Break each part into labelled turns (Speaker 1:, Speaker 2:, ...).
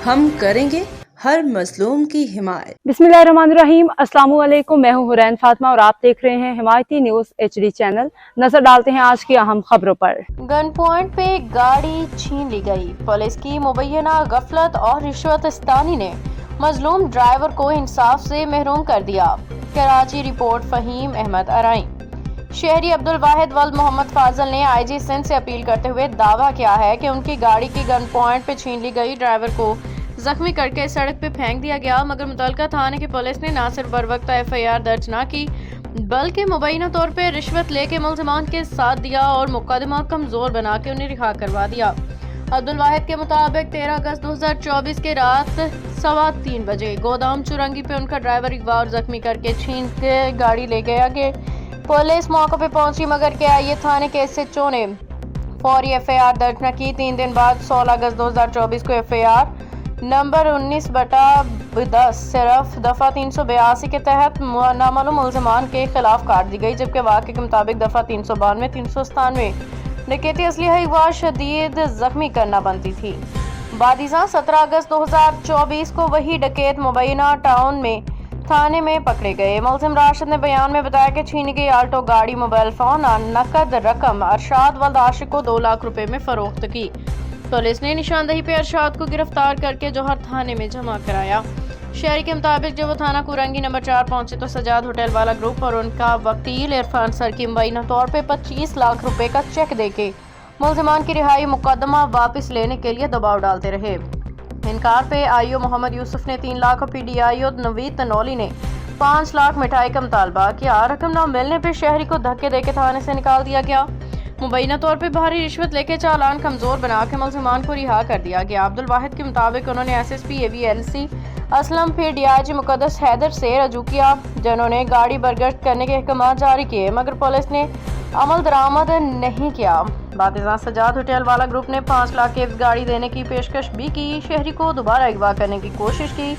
Speaker 1: हम करेंगे हर मजलूम की हिमायत।
Speaker 2: बिस्मिल्लाहिर्रहमानिर्रहीम। अस्सलाम वालेकुम। मैं हूं हुरैन फातिमा और आप देख रहे हैं हिमायती न्यूज HD चैनल। नजर डालते हैं आज की अहम खबरों पर।
Speaker 3: गन पॉइंट पे गाड़ी छीन ली गई। पुलिस की मुबैना गफलत और रिश्वतस्तानी ने मजलूम ड्राइवर को इंसाफ से महरूम कर दिया। कराची रिपोर्ट फहीम अहमद अराई। शहरी अब्दुल वाहिद वल्द मोहम्मद फाजल ने IG सिंध से अपील करते हुए दावा किया है कि उनकी गाड़ी की गन पॉइंट पे छीन ली गई। ड्राइवर को जख्मी करके सड़क पे फेंक दिया गया, मगर मुतल्लिका थाने की पुलिस ने न सिर्फ बरवक्त FIR दर्ज न की बल्कि मुबैना तौर पे रिश्वत लेके मुल्ज़िमान के साथ दिया और मुकदमा कमजोर बना के उन्हें रिहा करवा दिया। अब्दुल वाहिद के मुताबिक 13 अगस्त 2024 के रात 3:15 बजे गोदाम चुरंगी पे उनका ड्राइवर अगवा और जख्मी करके छीन के गाड़ी ले गया गया। पुलिस मौके पे पहुंची मगर KIA थाने के SHO ने फौरी FIR दर्ज न की। 3 दिन बाद 16 अगस्त 2024 को FIR नंबर 19/10 सिर्फ दफ़ा 382 के तहत नामालूम मुल्ज़िमान के खिलाफ काट दी गई, जबकि वाक़े के मुताबिक दफ़ा 392, 397 डकैती असली अगवा शदीद जख्मी करना बनती थी। बादिज़ा 17 अगस्त 2024 को वही डकैत मुबैना टाउन में थाने में पकड़े गए। मुल्ज़िम राशिद ने बयान में बताया कि छीनी गई आल्टो गाड़ी, मोबाइल फ़ोन और नकद रकम अरशाद वल्द आशिक को 2 लाख रुपए में फरोख्त की। पुलिस ने निशानदही पे अरशाद को गिरफ्तार करके जौहर थाने में जमा कराया। शहरी के मुताबिक जब वो थाना कुरंगी नंबर 4 पहुंचे तो सजाद होटल वाला ग्रुप और उनका वकील इरफान सर की मुबैना तौर पे 25 लाख रुपए का चेक देके मुल्ज़िमान की रिहाई मुकदमा वापस लेने के लिए दबाव डालते रहे। इनकार पे IO मोहम्मद यूसुफ ने 3 लाख और PDIO नवीद तनौली ने 5 लाख मिठाई का मुतालबा किया। रकम न मिलने पे शहरी को धक्के देके थाने से निकाल दिया गया। मुबैना तौर पे भारी रिश्वत लेके चालान कमजोर बना के मुल्ज़िमान को रिहा कर दिया गया। अब्दुल वाहिद के मुताबिक उन्होंने SSP AVLC असलम फिर DIG मुकद्दस हैदर से रजू किया, जिन्होंने गाड़ी बरगश्त करने के अहकाम जारी किए, मगर पुलिस ने अमल दरामद नहीं किया। बातिज़ा सजाद होटल वाला ग्रुप ने 5 लाख की गाड़ी देने की पेशकश भी की। शहरी को दोबारा अगवा करने की कोशिश की,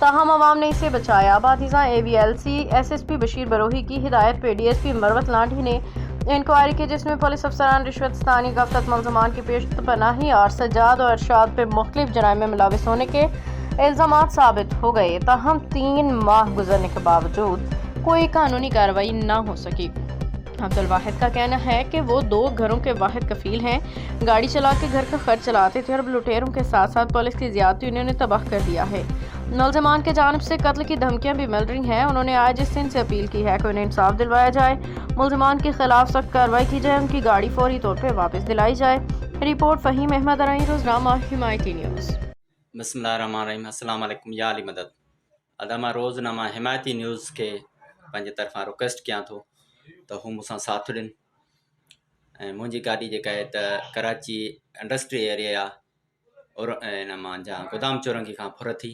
Speaker 3: ताहम अवाम ने इसे बचाया। बातिज़ा AVLC SSP बशीर बरोही की हिदायत पे DSP मरवत लाठी ने इंक्वायरी की, जिसमें पुलिस अफसरान रिश्वतस्तानी, गफलत, मुल्ज़िमान की पेश पनाही और सजाद और अरशाद पे मुख्तलिफ जराइम में मुलविस होने के इल्ज़ामात साबित हो गए। ताहम 3 माह गुजरने के बावजूद कोई कानूनी कार्रवाई न हो सकी। अब्दुल वाहिद का कहना है कि वो 2 घरों के वाहिद कफील हैं। गाड़ी चला के घर का खर्च चलाते थे और लुटेरों के साथ साथ पुलिस की ज्यादती उन्होंने तबाह कर दिया है। मुल्ज़िमान के जानिब से कत्ल की धमकियां भी मिल रही हैं। उन्होंने आज सिंध से अपील की है कि उन्हें इंसाफ दिलवाया जाए, मुल्ज़िमान के खिलाफ सख्त कार्रवाई की जाए, उनकी गाड़ी फौरी तौर पर वापस दिलाई जाए। रिपोर्ट फहीम अहमद अराई, रोज़नामा हिमायती न्यूज़।
Speaker 4: बिस्मिल्लाहिर्रहमानिर्रहीम। अस्सलाम वालेकुम या अली मदद। अदामा रोज़नामा हिमायती न्यूज़ के पंहिंजे तरफ़ां रिक्वेस्ट कयां थो त हू मूंसां साथ ॾियनि ऐं मुंहिंजी गाॾी जेका आहे त कराची इंडस्ट्री एरिया और इन मां जा गोदाम चौरंगी खां फुर थी,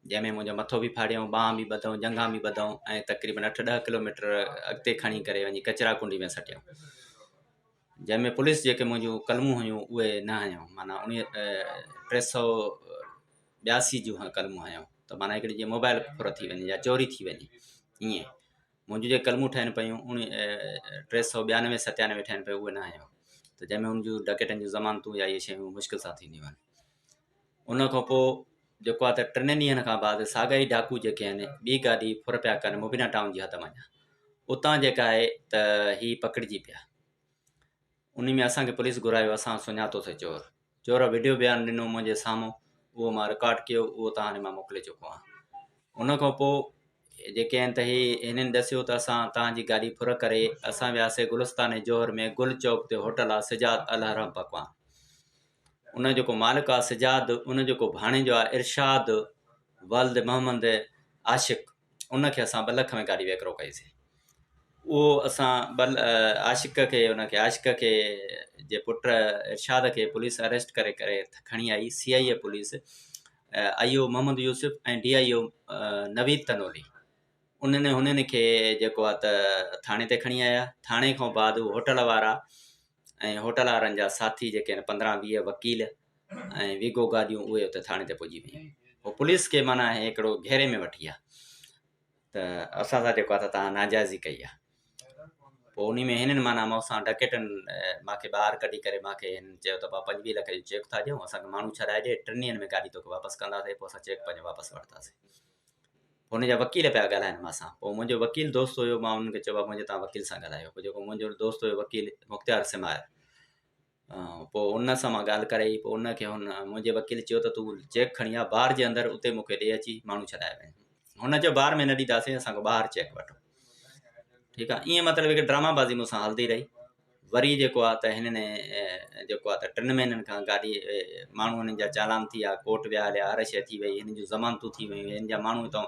Speaker 4: जंहिंमें मुंहिंजो मथो बि फाड़ियऊं, बांह बि ॿधऊं, जंघां बि ॿधऊं ऐं तक़रीबन 8-10 किलोमीटर अॻिते खणी करे वञी कचरा कुंडी में सटियऊं, जंहिंमें पुलिस जेके मुंहिंजूं कलमूं हुयूं उहे न हयूं, माना 382 जूं कलमूं हयूं, त माना हिकिड़ी जीअं मोबाइल फुर थी वञे या चोरी थी वञे, ईअं मुंहिंजूं जेके कलमूं ठहिनि पियूं 392 97 ठहिनि पियूं उहे न आहियूं, त जंहिंमें हुनजूं डकैतनि जूं ज़मानतूं या इहे शयूं मुश्किल सां थींदियूं आहिनि। उन खां पोइ जेको आहे त 3 ॾींहंनि खां बाद साॻा ई डाकू जेके आहिनि ॿी गाॾी फुर पिया कनि मुबीना टाउन जी हद वञा, उतां जेका आहे त हीअ पकड़िजी पिया। उन में असांखे पुलिस घुरायो, असां सुञातोसीं चोर वीडियो बयानु ॾिनो मुंहिंजे साम्हूं, उहो मां रिकॉर्ड कयो, उहो तव्हां हाणे मां मोकिले चुको आहियां। उन खां पोइ जेके आहिनि त हिननि ॾसियो त असां तव्हांजी गाॾी फुर करे असां वियासीं गुलिस्तान जौहर में गुल चौक ते होटल आहे सिजाद अल हरम पकवान, उन जेको मालिक आहे सिजाद, उन जेको भाणेजो आहे इरशाद वल्द मोहम्मद आशिक, उनखे असां 2 लख में गाॾी विकिरो कईसीं। उहो असां आशिक खे जे पुट इरशाद खे पुलिस अरेस्ट करे खणी आई। CIA police, IO Mohammad Yusuf ऐं DIO नवीद तनौली, उन्हनि खे जेको आहे त थाणे ते खणी आया। थाणे खां बाद होटल वारा ऐं होटल वारनि जा साथी जेके आहिनि 15-20 वकील ऐं वीगो गाॾियूं, उहे उते थाणे ते पुॼी वियूं। पोइ पुलिस खे माना हिकिड़ो घेरे में वठी आहे त असां सां जेको आहे त तव्हां नाजाइज़ी कई आहे। पोइ उन में हिननि माना मूंसां डकेटनि मूंखे ॿाहिरि कढी करे मूंखे हिननि चयो त 25 लख जो चेक था ॾियूं, असांखे माण्हू छॾाए ॾिए, 3 ॾींहंनि में गाॾी तोखे वापसि कंदासीं। पोइ असां चेक पंहिंजो वापसि वरितासीं। हुनजा वकील पिया ॻाल्हाइनि मूंसां। पोइ मुंहिंजो वकील दोस्त हुयो, मां हुननि खे चयो आहे मुंहिंजे तव्हां वकील सां ॻाल्हायो। पोइ जेको मुंहिंजो दोस्त हुयो वकील मुख़्तियार सिमायर, पोइ उन सां मां ॻाल्हि कराई। पोइ उनखे मुंहिंजे वकील चयो त तूं चेक खणी आ बार जे अंदरि, उते मूंखे ॾे अची माण्हू छॾाए वञे। हुन चयो बार में न ॾींदासीं, असांखे ॿाहिरि चेक वठो। ठीकु आहे, ईअं मतिलबु हिकु ड्रामाबाज़ी मूंसां हलंदी रही। वरी जेको आहे त हिननि जेको आहे त 3 महीननि खां गाॾी माण्हू हिननि जा चालान थी विया, कोर्ट विया हलिया, हर शइ थी वई, हिननि जूं ज़मानतूं थी वियूं, हिन जा माण्हू हितां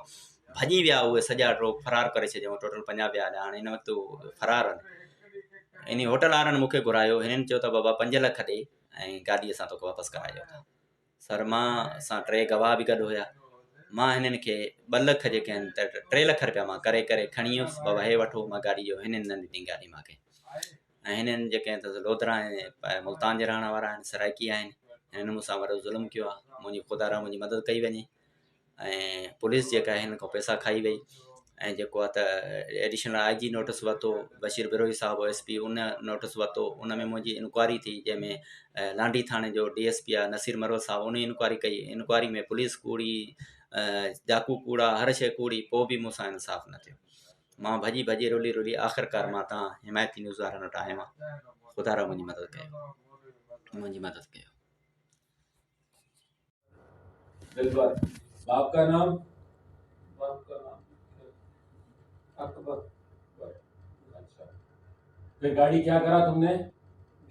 Speaker 4: भॼी विया, उहे सॼा फरार करे छॾियऊं। टोटल 50 विया हलिया। हाणे हिन वक़्तु फरार आहिनि। इन होटल वारनि मूंखे घुरायो, हिननि चयो त बाबा 5 लख ॾे ऐं गाॾी असां तोखे वापसि कराए ॾियूं था। सर मां असां 3 गवाह बि गॾु हुया। मां हिननि खे 2 लख जेके आहिनि त 3 लख रुपया मां करे खणी वियुसि। बाबा हे वठो, मां गाॾी जो हिननि न ॾिनी गाॾी मूंखे। ऐं हिननि जेके आहिनि त लोधरा ऐं मुल्तान जे रहण वारा आहिनि, सराइकी आहिनि। हिननि मूंसां वॾो ज़ुल्म कयो आहे। मुंहिंजी ख़ुदा मुंहिंजी मदद कई वञे। ऐं पुलिस जेका आहे हिन खां पैसा खाई वई। ऐं जेको आहे त एडिशनल IG नोटिस वरितो, बशीर बिरोही साहिबु SP उन नोटिस वरितो। उन में मुंहिंजी इंक्वायरी थी, जंहिंमें लांडी थाणे जो DSP आहे नसीर मरवत साहिबु, उन इंक्वायरी कई। इंक्वायरी में पुलिस कूड़ी, डाकू कूड़ा, हर शइ कूड़ी, पोइ बि मूंसां इंसाफ़ न थियो। मां भॼी रुली आख़िरकार मां तव्हां हिमायती न्यूज़ वारनि वटि आयो आहियां। ख़ुदा मुंहिंजी मदद कयो।
Speaker 5: दिलबर। बाप का नाम अकबर। अच्छा, फिर गाड़ी क्या करा तुमने?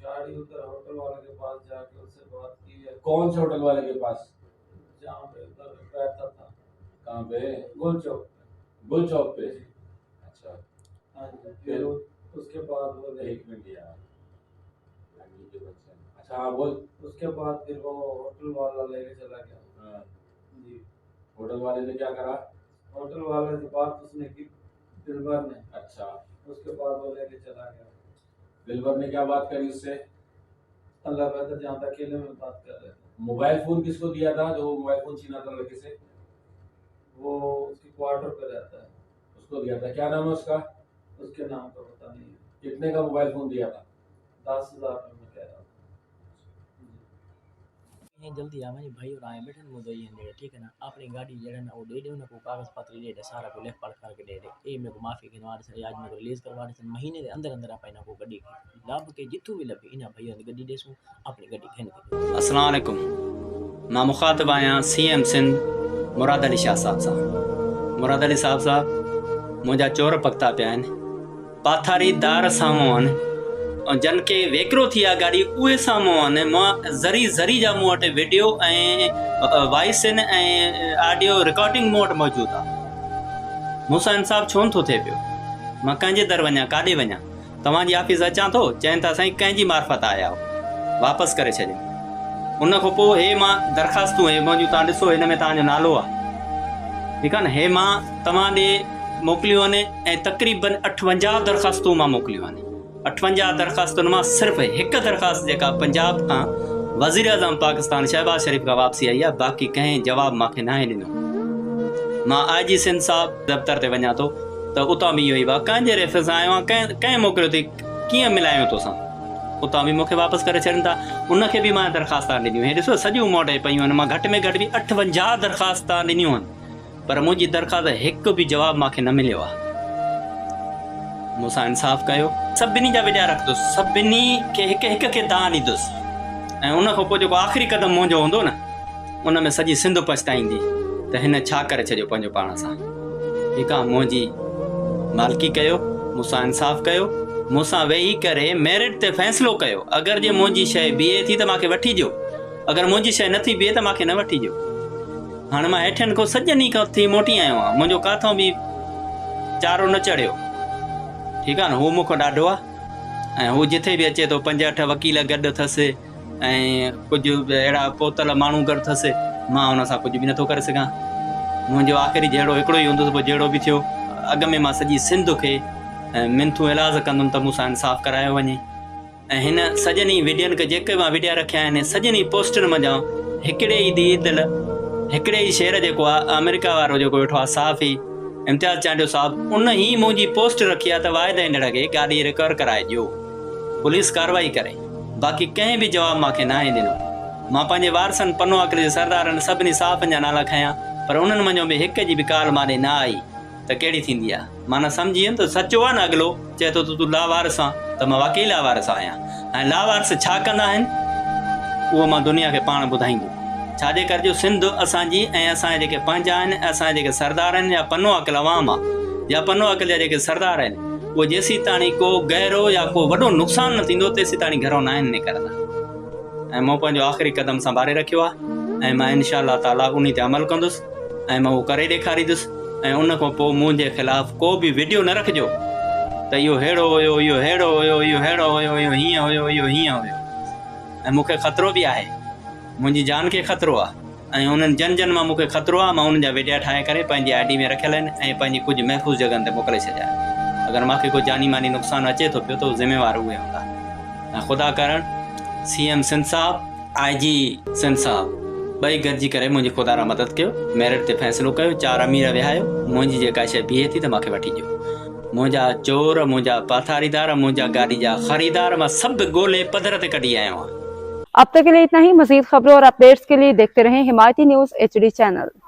Speaker 6: गाड़ी उधर होटल वाले के पास जाके उससे बात की है।
Speaker 5: कौन से होटल वाले के पास?
Speaker 6: जहाँ पे उधर बैठता था।
Speaker 5: कहाँ पे?
Speaker 6: गुल चौक
Speaker 5: पे। अच्छा,
Speaker 6: हाँ जी। फिर उसके बाद वो
Speaker 5: 1 मिनट यार। अच्छा हाँ बोल।
Speaker 6: उसके बाद फिर वो होटल वाला लेके चला गया।
Speaker 5: हाँ
Speaker 6: जी।
Speaker 5: होटल वाले ने क्या करा?
Speaker 6: होटल वाले से बात उसने की, दिलबर ने।
Speaker 5: अच्छा,
Speaker 6: उसके बाद वो लेके चला गया।
Speaker 5: दिलबर ने क्या बात करी उससे?
Speaker 6: अल्लाह बेहतर जहाँ तक अकेले में बात कर रहे थे।
Speaker 5: मोबाइल फोन किसको दिया था जो मोबाइल फोन छीना था लड़के से?
Speaker 6: वो उसकी क्वार्टर पे रहता है,
Speaker 5: उसको दिया था। क्या नाम है उसका?
Speaker 6: उसके नाम का पता नहीं है।
Speaker 5: कितने का मोबाइल फोन दिया था?
Speaker 6: 10,000 में मैं कह रहा हूँ।
Speaker 7: जल्दी आ भाई भाई और आए बैठे मुझे ये ठीक है ना। अपनी गाड़ी जड़ा ना वो दे दे ना, को कागज पत्र दे दे, सारा को लेख पढ़ करके दे दे। ए मेरे को माफी के नवार से आज मेरे को रिलीज करवा दे। महीने के अंदर आप ना को गड्डी लाभ के जितू भी लगे इना भैया ने गड्डी देसू अपनी गड्डी खेन के।
Speaker 4: अस्सलाम वालेकुम। मां मुखातिब आहियां CM सिंध मुराद अली शाह साहब। मुराद अली साहब मुंहिंजा चोर पकता पिया आहिनि, पाथारी दार साम्हूं आहिनि, ऐं जन के वेकिरो थी आहे गाॾी उहे साम्हूं आहिनि। मां ज़री जा मूं वटि वीडियो ऐं वॉइस ऐं ऑडियो रिकॉर्डिंग मूं वटि मौजूदु आहे। मूंसां इंसाफ़ छो नथो थिए पियो? मां कंहिंजे दर वञा, काॾे वञा? तव्हांजी ऑफिस अचां थो, चवनि था साईं कंहिंजी मार्फत आया हो, वापसि करे छॾियो। उन खां पोइ हे मां दरख़्वास्तूं हे मुंहिंजूं तव्हां ॾिसो, हिन में तव्हांजो नालो आहे, ठीकु आहे न। हे मां तव्हां ॾे मोकिलियूं आहिनि ऐं तक़रीबन 58 दरख़्वास्तूं मां मोकिलियूं आहिनि। 58 दरख़्वास्तुनि मां सिर्फ़ु हिकु दरख़्वास्त जेका पंजाब खां वज़ीर आज़म पाकिस्तान शहबाज़ शरीफ़ खां वापसी आई आहे, बाक़ी कंहिं जवाबु मूंखे नाहे ॾिनो। मां IG सिंध साहिब दफ़्तर ते वञा थो त उतां बि इहो ई आहे, कंहिंजे रेफर सां आयो आहियां, कंहिं मोकिलियो अथई, कीअं मिलायूं तोसां, उतां बि मूंखे वापसि करे छॾनि था। उनखे बि मां दरख़्वास्तां ॾिनियूं। हे ॾिसो सॼियूं मूं वटि पयूं आहिनि। मां घटि में घटि बि 58 दरख़्वास्तां ॾिनियूं आहिनि, पर मुंहिंजी दरख़्वास्त हिकु बि जवाबु मूंखे न मिलियो आहे। मूंसां इंसाफ़ कयो। सभिनी जा विडिया रखंदुसि, सभिनी खे हिक खे दान ॾींदुसि, ऐं उन खां पोइ जेको आख़िरी क़दम मुंहिंजो हूंदो न, उन में सॼी सिंध पछताईंदी त हिन छा करे छॾियो पंहिंजो पाण सां। ठीकु आहे, मुंहिंजी मालिकी कयो, मूंसां इंसाफ़ कयो, मूंसां वेही करे मेरिट ते फ़ैसिलो कयो। अगरि जे मुंहिंजी शइ बीहे थी त मूंखे वठी ॾियो, अगरि मुंहिंजी शइ नथी बीहे त मूंखे न वठी ॾियो। हाणे मां हेठियनि खां सॼनि खां थी मोटी आयो आहियां, मुंहिंजो काथों बि चारो न चढ़ियो, ठीकु आहे न। हू मूंखां ॾाढो आहे, ऐं हू जिथे बि अचे थो 5-8 वकील गॾु अथसि ऐं कुझु अहिड़ा पोतल माण्हू गॾु अथसि, मां हुन सां कुझु बि नथो करे सघां। मुंहिंजो आख़िरी जहिड़ो हिकिड़ो ई हूंदुसि, पोइ जहिड़ो बि थियो अॻ में मां सॼी सिंध खे मिंथू इलाज कंदुमि त मूंसां इंसाफ़ करायो वञे। ऐं हिन सॼनि वीडियोनि खे जेके मां वीडिया रखिया आहिनि, सॼनि पोस्टनि मंझां हिकिड़े ई दी दिलि, हिकिड़े ई शेर जेको आहे अमेरिका वारो जेको वेठो आहे साफ़ी इम्तियाज़ चांडियो साहब उन ई मुंहिंजी पोस्ट रखी आहे त वाइदे ॾियण खे गाॾी रिकवर कराए ॾियो, पुलिस कार्रवाई करे। बाक़ी कंहिं बि जवाबु मूंखे न आहे ॾिनो। मां पंहिंजे वारसनि पनो अकल जे सरदारनि सभिनी साफ़नि जा नाला खयां, पर उन्हनि मंझो बि हिक जी बि काल माॾे न आई त कहिड़ी थींदी आहे। माना सम्झी वियुमि त सचो आहे न, अॻिलो चए थो तूं लावारस आहे, त मां वाक़ई लावारस आहियां। ऐं लावारस छा कंदा आहिनि उहो मां दुनिया खे पाण ॿुधाईंदुमि। छाजे कर जो सिंध असांजी ऐं असांजा जेके पंहिंजा आहिनि, असांजा जेके सरदार आहिनि या पनो अकल अवाम आहे या पनो अकल जा जेके सरदार आहिनि, उहो जेसीं ताणी को गहरो या को वॾो नुक़सानु न थींदो तेसीं ताणी घरों न आहिनि निकिरंदा। ऐं मूं पंहिंजो आख़िरी क़दम संभाले रखियो आहे ऐं मां इनशा अल्लाह ताला उन ते अमल कंदुसि ऐं मां उहो करे ॾेखारींदुसि। ऐं उन खां पोइ मुंहिंजे ख़िलाफ़ु को बि वीडियो न रखिजो त इहो अहिड़ो हुयो, इहो अहिड़ो हुयो, इहो अहिड़ो हुयो, इहो हीअं हुयो, इहो हीअं हुयो। ऐं मूंखे ख़तरो बि आहे, मुंहिंजी जान खे ख़तरो आहे ऐं उन्हनि जन मां मूंखे ख़तरो आहे। मां उन्हनि जा वीडिया ठाहे करे पंहिंजी ID में रखियल आहिनि ऐं पंहिंजी कुझु महफ़ूज़ जॻहनि ते मोकिले छॾिया। अगरि मूंखे कोई जानी मानी नुक़सानु अचे थो पियो त उहो ज़िम्मेवार उहे हूंदा। ऐं ख़ुदा करण CM सिंध साहब, IG सिंध साहब ॿई गॾिजी करे मुंहिंजी ख़ुदा रा मदद कयो, मेरिट ते फ़ैसिलो कयो, 4 अमीर विहायो, मुंहिंजी जेका शइ बीहे थी त मूंखे वठी ॾियो। मुंहिंजा चोर, मुंहिंजा पाथारीदार, मुंहिंजा गाॾी जा ख़रीदार मां सभु ॻोल्हे पधर ते कढी आयो आहियां।
Speaker 2: अब तक के लिए इतना ही। मज़ीद खबरों और अपडेट्स के लिए देखते रहें हिमायती न्यूज़ HD चैनल।